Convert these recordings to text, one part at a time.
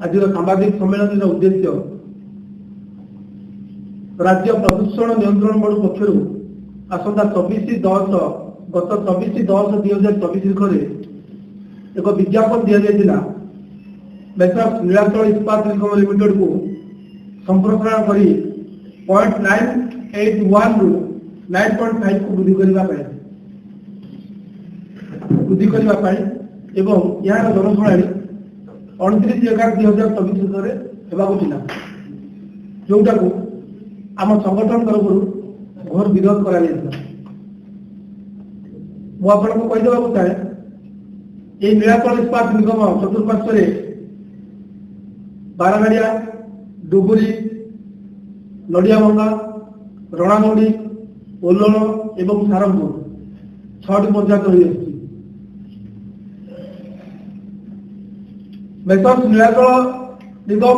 आज सांबादिक सम्मेलन उद्देश्य राज्य प्रदूषण नियंत्रण बोर्ड पक्षर आसंता 24/10 गत 24/10/2024 एक विज्ञापन दि जाता मेसर्स नीलाचल इस्पात निगम लिमिटेड को संप्रसारण कर 0.981 रु 9.5 को वृद्धि करने एवं यार जनशुणाणी 29/11/2024 जोटा को आम संगठन तरफ घोर विरोध कर चाहे ये नीलाचल इस्पात निगम चतुर्पार्श्व बारागाड़िया डुगुरी नड़ियाभंगा रणागुड़ी ओल्लोल एवं सारंगपुर 6टी पंचायत रही मेसर्स नीलाचल निगम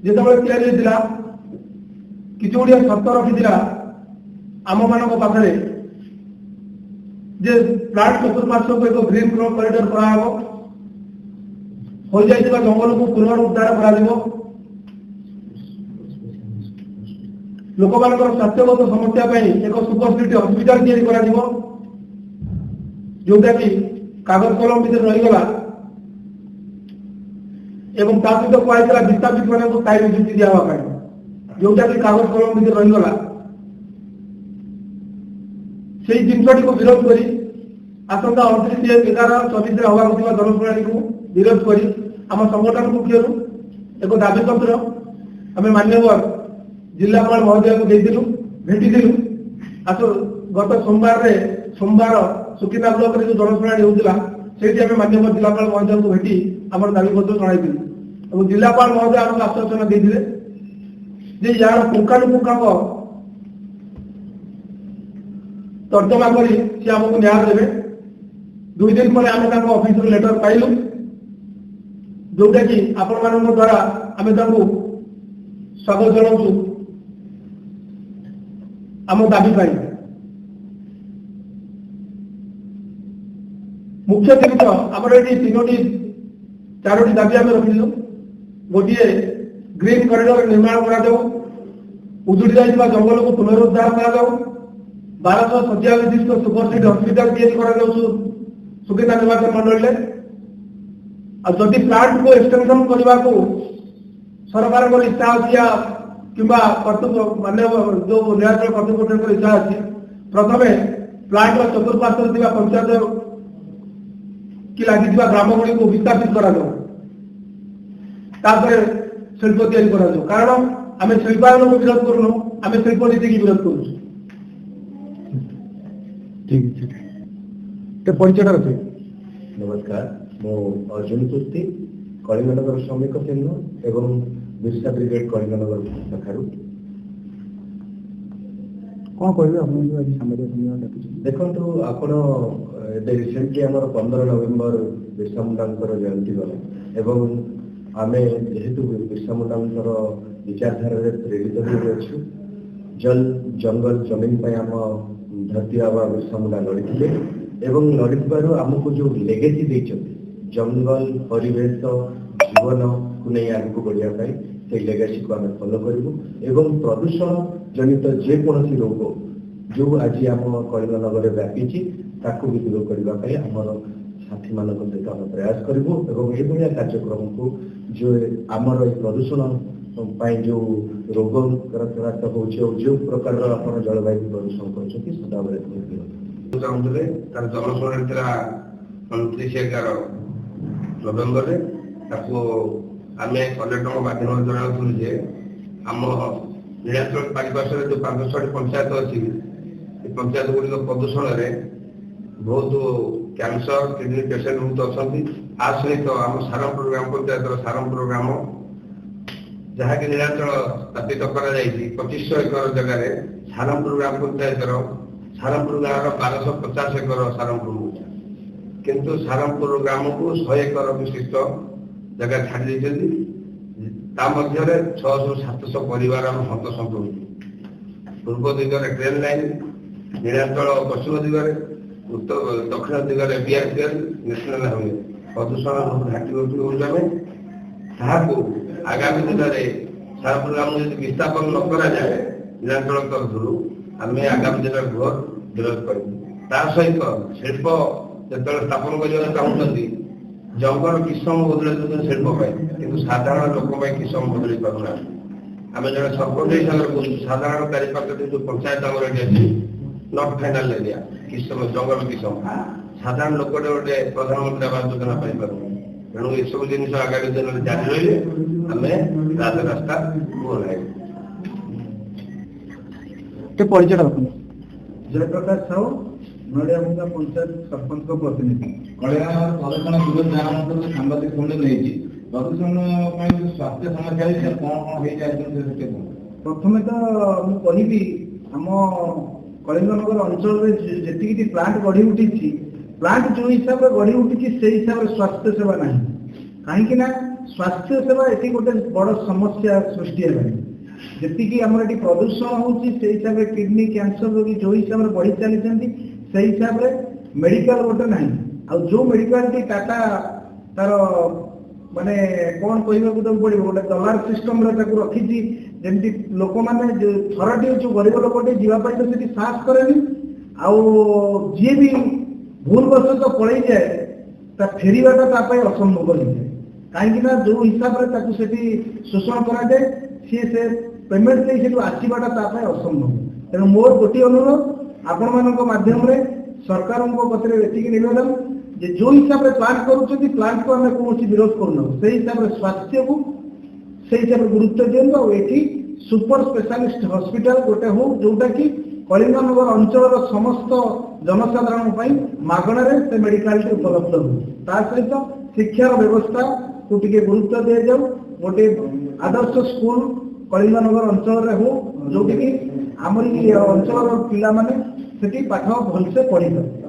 जिते या किसी गुड़िया शर्त रखी आम मान पाखे जे प्लांट चतुर्पार्श्व को एक ग्रीन कॉरिडोर कराव हो जाइए जंगल को पुनरुद्धार कर लोक मान स्वास्थ्यगत समस्या एक सुपरस्पेशलिटी हॉस्पिटल या जोटा कि कागज कलम भर रहीगला एवं ता सहित कहला विस्थापित मान स्थायी नियुक्ति दिया जोटा कि कागज कलम भर रहीगला से जिनटी को विरोध कर आसंता 29/11/24 हवा जनशुणाणी को विरोध कर आम संगठन पक्षर एक दाबी पत्र आम मान्यवर जिलापाल महोदय को देलु भेटिलु गत सोमवार सुकिंदा ब्लॉक जो जनशुणाणी होता से मान्यवर जिलापाल महोदय को भेटी आम दाबी पत्र जन जिलापाल महोदय आमको आश्वासन देते यार पुंखानुपुंखाक तर्जमा कर आमको न्याय देवे 2 दिन पर आम ऑफिस लेटर पाइलु जोटा कि आपण मान द्वारा आम स्वागत जनाऊँ आम दाबी पाई मुख्य जिन आम ये 3-4टी दाबी आम रखिलु गोटे ग्रीन कॉरिडोर निर्माण करा उजुड़ी जाइए जंगल को पुनरुद्धार करा 1200 शଯ୍ୟା विशिष्ट सुपरस्पेशलिटी हॉस्पिटल या सुकिंदा निर्वाचन मंडल जदि प्लांट को एक्सटेंशन करने को सरकार इच्छा अच्छी कि मान्य जो नीलाचल कर्तृपक्ष इच्छा अच्छी प्रथम प्लांट चतुर्पार्श्व पंचायत कि लगी ग्राम गुड़ी विस्थापित कर शिल्प या कारण आम शिल्पायन को विरोध करूँ आम शिल्प नीति की विरोध करूँ परिचय रखे नमस्कार मो अर्जुन कुस्ती कलिंगनगर श्रमिक संघ एवं बिरसा ब्रिगेड कलिंगनगर शाखा कौन कह देखो आपण रिसेंटली आम 15 नवेम्बर बिरसा मुंडा जयंती गला एवं आम जेहेतु बिरसा मुंडा विचारधारा प्रेरित हो जल जंगल जमीन आम धरती आबा बिरसा मुंडा लड़ी एवं लड़ी आमको जो लेगेसी देते जंगल परिवेश जीवन को नहीं आगे बढ़ाई से लेगेसी को आम फॉलो करूँ एवं प्रदूषण जनित जेकोसी रोग जो आज आम कलिंगनगर व्यापी ताकू भी दूर करने आमर साथी मान सहित आम प्रयास करूँ और यह कार्यक्रम को जो आमर प्रदूषण जो रोग हो जो प्रकार जलवायु प्रदूषण कर सदाबले चाहूले तार जनशुणाणी था 29/11 नवेम्बर आम कलेक्टर माध्यम जनाऊँ जे आम नीलाचल पारिपार्श्व जो 500टी पंचायत अच्छी पंचायत गुड़िक प्रदूषण बहुत कैंसर किडनी पेसेंट बहुत अच्छा सहित आम सारंगपुर ग्राम पंचायत सारंगपुर ग्राम जहाँकि नीलाचल स्थापित कर 2500 एकड़ जगह सारंगपुर ग्राम पंचायत सारंगपुर गाँव 1250 एकड़ सारंगपुर किंतु सारंगपुर ग्राम को 100 एकड़ विशिष्ट जगह छाड़ी देते 600-700 परिवार हतसंत पूर्व दिगरे ट्रेन लाइन नीलाचल पश्चिम दिगरे उत्तर दक्षिण दिगरे बीआरसीएल नेशनल हाईवे प्रदूषण घाटी होने ତାହାକୁ ଆଗାମୀ ଦିନରେ ସାର ପ୍ରୋଗ୍ରାମ ଯଦି ବିସ୍ଥାପନ ନ କରାଯାଏ ନିରାଞ୍ଚଳ ତରଫରୁ ଆମେ ଆଗାମୀ ଦିନରେ ଘୋର ବିରୋଧ କରିବୁ। ତା ସହିତ ଶିଳ୍ପ ଯେତେବେଳେ ସ୍ଥାପନ କରିବାକୁ ଚାହୁଁଛନ୍ତି ଜଙ୍ଗଲ କିସମ ବଦଳାଇ ଦେଉଛନ୍ତି ଶିଳ୍ପ ପାଇଁ, କିନ୍ତୁ ସାଧାରଣ ଲୋକ ପାଇଁ କିସମ ବଦଳାଇ ପାରୁନାହାନ୍ତି। ଆମେ ଜଣେ ସରପଞ୍ଚ ହିସାବରେ କହୁଛୁ ସାଧାରଣ 4-5ଟି ଯୋଉ ପଞ୍ଚାୟତ ଆମର ଏଠି ଅଛି ନଟ୍ ଫାଇନାଲ ଏରିଆ କିସମ ଜଙ୍ଗଲ କିସମ ସାଧାରଣ ଲୋକଟେ ଗୋଟେ ପ୍ରଧାନମନ୍ତ୍ରୀ ଆବାସ ଯୋଜନା ପାଇପାରୁନି। ତେଣୁ ଏସବୁ ଜିନିଷ ଆଗାମୀ ଦିନରେ ଜାରି ରହିଲେ ଆମେ ରାଜରାସ୍ତା ଓହ୍ଲାଇବୁ। ପରିଚୟ ରଖନ୍ତୁ। ଜୟପ୍ରକାଶ ସାହୁ, ନଡ଼ିଆଭଙ୍ଗା ପଞ୍ଚାୟତ ସରପଞ୍ଚଙ୍କ ପ୍ରତିନିଧି। କଳିଙ୍ଗ ପ୍ରଦୂଷଣ ବିରୋଧ ଯାନମଣ୍ଡଳ ସାମ୍ବାଦିକ ସମ୍ମିଳନୀ ନେଇଛି। ପ୍ରଦୂଷଣ ପାଇଁ ଯୋଉ ସ୍ୱାସ୍ଥ୍ୟ ସମସ୍ୟା ହେଇଛି କଣ ହେଇଯାଇଛି? ପ୍ରଥମେ ତ ମୁଁ କହିବି ଆମ କଳିଙ୍ଗନଗର ଅଞ୍ଚଳରେ ଯେତିକି ପ୍ଲାଣ୍ଟ ଗଢି ଉଠିଛି, ପ୍ଲାଣ୍ଟ ଯୋଉ ହିସାବରେ ଗଢି ଉଠିଛି ସେଇ ହିସାବରେ ସ୍ୱାସ୍ଥ୍ୟ ସେବା ନାହିଁ। କାହିଁକି ନା ସ୍ୱାସ୍ଥ୍ୟ ସେବା ଏଠି ଗୋଟେ ବଡ ସମସ୍ୟା ସୃଷ୍ଟି ହେଲାଣି। ଯେତିକି ଆମର ଏଠି ପ୍ରଦୂଷଣ ହଉଛି ସେଇ ହିସାବରେ କିଡନୀ କ୍ୟାନ୍ସର ରୋଗୀ ଯୋଉ ହିସାବରେ ବଢି ଚାଲିଛନ୍ତି ସେଇ ହିସାବରେ ମେଡିକାଲ ଗୋଟେ ନାହିଁ। ଆଉ ଯୋଉ ମେଡିକାଲଟି ଟାଟା ତାର ମାନେ କଣ କହିବାକୁ ତାକୁ ପଡିବ ଗୋଟେ ଡଲାର ସିଷ୍ଟମରେ ତାକୁ ରଖିଛି, ଯେମିତି ଲୋକମାନେ ଥରଟି ଯୋଉ ଗରିବ ଲୋକଟି ଯିବା ପାଇଁ ତ ସେଠି ସାହସ କରେନି, ଆଉ ଯିଏ ବି ଭୁଲ ବଶତଃ ପଳେଇଯାଏ ତା ଫେରିବାଟା ତା ପାଇଁ ଅସମ୍ଭବ ହେଇଯାଏ। କାହିଁକି ନା ଯୋଉ ହିସାବରେ ତାକୁ ସେଠି ଶୋଷଣ କରାଯାଏ ସିଏ ସେ ପେମେଣ୍ଟ ଦେଇ ସେଠୁ ଆସିବାଟା ତା ପାଇଁ ଅସମ୍ଭବ। ତେଣୁ ମୋର ଗୋଟିଏ ଅନୁରୋଧ ଆପଣମାନଙ୍କ ମାଧ୍ୟମରେ ସରକାରଙ୍କ କତିରେ ଏତିକି ନିବେଦନ ଯେ ଯୋଉ ହିସାବରେ ପ୍ଲାଣ୍ଟ କରୁଛନ୍ତି ପ୍ଲାଣ୍ଟକୁ ଆମେ କୌଣସି ବିରୋଧ କରୁନାହୁଁ, ସେଇ ହିସାବରେ ସ୍ୱାସ୍ଥ୍ୟକୁ ସେଇ ହିସାବରେ ଗୁରୁତ୍ୱ ଦିଅନ୍ତୁ। ଆଉ ଏଠି ସୁପର ସ୍ପେଶାଲିଷ୍ଟ ହସ୍ପିଟାଲ ଗୋଟେ ହଉ ଯୋଉଟା କି କଳିଙ୍ଗନଗର ଅଞ୍ଚଳର ସମସ୍ତ ଜନସାଧାରଣ ପାଇଁ ମାଗଣାରେ ସେ ମେଡିକାଲଟି ଉପଲବ୍ଧ ହଉ। ତା ସହିତ ଶିକ୍ଷାର ବ୍ୟବସ୍ଥାକୁ ଟିକେ ଗୁରୁତ୍ୱ ଦିଆଯାଉ। ଗୋଟେ ଆଦର୍ଶ ସ୍କୁଲ କଳିଙ୍ଗନଗର ଅଞ୍ଚଳରେ ହଉ ଯୋଉଠିକି ଆମରି ଅଞ୍ଚଳର ପିଲାମାନେ ସେଠି ପାଠ ଭଲସେ ପଢିପାରିବେ।